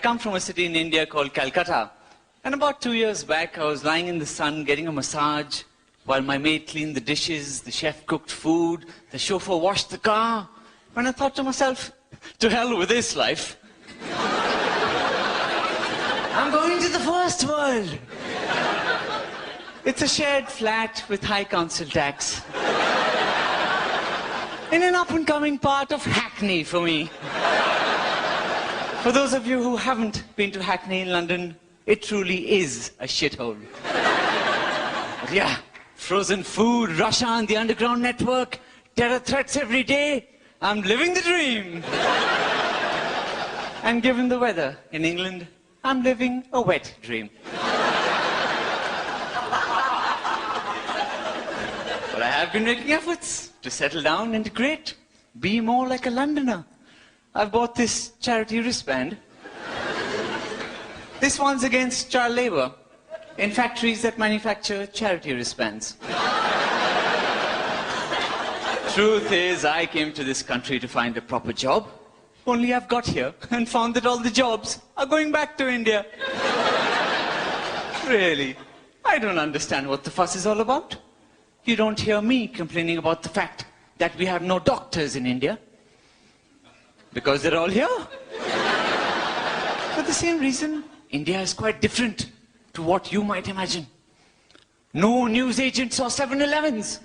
come from a city in India called Calcutta. And about 2 years back, I was lying in the sun getting a massage while my maid cleaned the dishes, the chef cooked food, the chauffeur washed the car. When I thought to myself, to hell with this life. I'm going to the first world. It's a shared flat with high council tax. In an up-and-coming part of Hackney for me. For those of you who haven't been to Hackney in London, it truly is a shithole. But yeah, frozen food, Russia and the underground network, terror threats every day. I'm living the dream. And given the weather in England, I'm living a wet dream. But I have been making efforts to settle down, integrate, be more like a Londoner. I've bought this charity wristband. This one's against child labor in factories that manufacture charity wristbands. Truth is, I came to this country to find a proper job. Only I've got here and found that all the jobs are going back to India. Really, I don't understand what the fuss is all about. You don't hear me complaining about the fact that we have no doctors in India. Because they're all here. For the same reason, India is quite different to what you might imagine. No newsagents or 7-Elevens.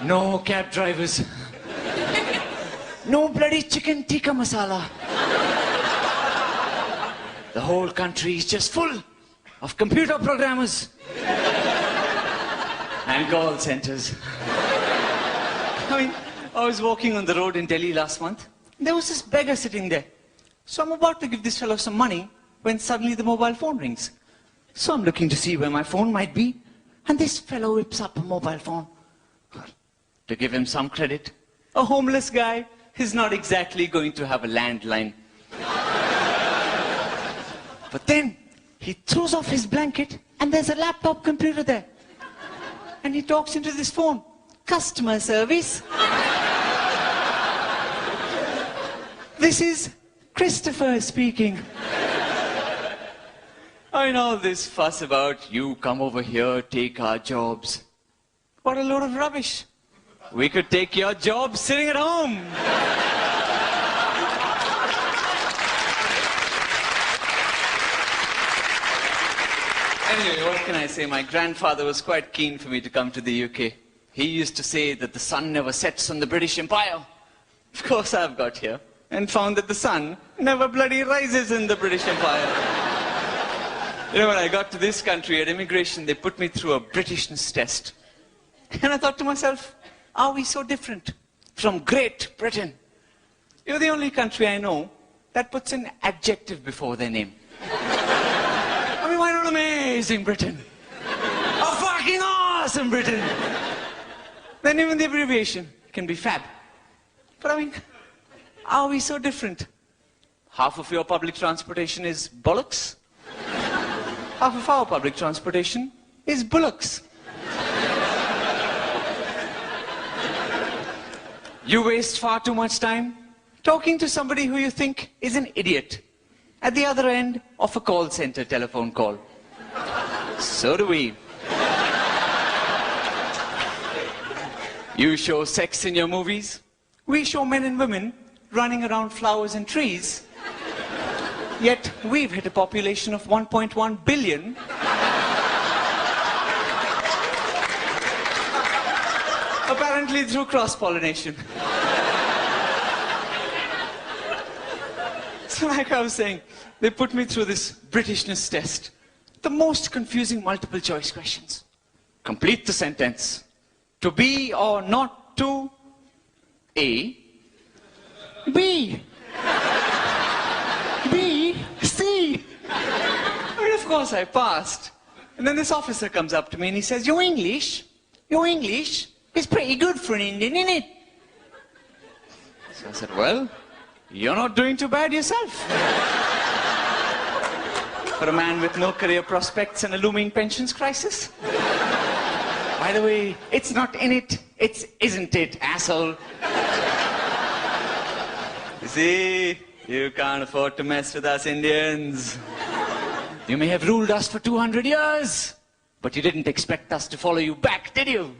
No cab drivers. No bloody chicken tikka masala. The whole country is just full of computer programmers and call centers. I mean, I was walking on the road in Delhi last month. There was this beggar sitting there. So I'm about to give this fellow some money when suddenly the mobile phone rings. So I'm looking to see where my phone might be. And this fellow whips up a mobile phone. To give him some credit, a homeless guy is not exactly going to have a landline. But then he throws off his blanket and there's a laptop computer there. And he talks into this phone. Customer service. This is Christopher speaking. I know this fuss about you come over here, take our jobs. What a load of rubbish. We could take your job sitting at home. Anyway, what can I say? My grandfather was quite keen for me to come to the UK. He used to say that the sun never sets on the British Empire. Of course I've got here and found that the sun never bloody rises in the British Empire. You know, when I got to this country at immigration, they put me through a Britishness test. And I thought to myself, are we so different from Great Britain? You're the only country I know that puts an adjective before their name. I mean, why not amazing Britain? A fucking awesome Britain! Then even the abbreviation can be fab. But I mean, are we so different? Half of your public transportation is bollocks. Half of our public transportation is bullocks. You waste far too much time talking to somebody who you think is an idiot at the other end of a call center telephone call. So do we. You show sex in your movies. We show men and women running around flowers and trees. Yet we've hit a population of 1.1 billion. Apparently through cross-pollination. So like I was saying, they put me through this Britishness test. The most confusing multiple choice questions. Complete the sentence. To be or not to A, B, B, C. I mean, of course I passed. And then this officer comes up to me and he says, your English is pretty good for an Indian, isn't it? So I said, well, you're not doing too bad yourself. For a man with no career prospects and a looming pensions crisis. By the way, it's not in it, it's isn't it, asshole. You see, You can't afford to mess with us Indians. You may have ruled us for 200 years, but you didn't expect us to follow you back, did you?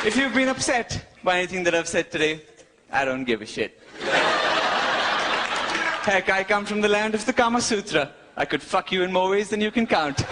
If you've been upset by anything that I've said today, I don't give a shit. Heck, I come from the land of the Kama Sutra. I could fuck you in more ways than you can count.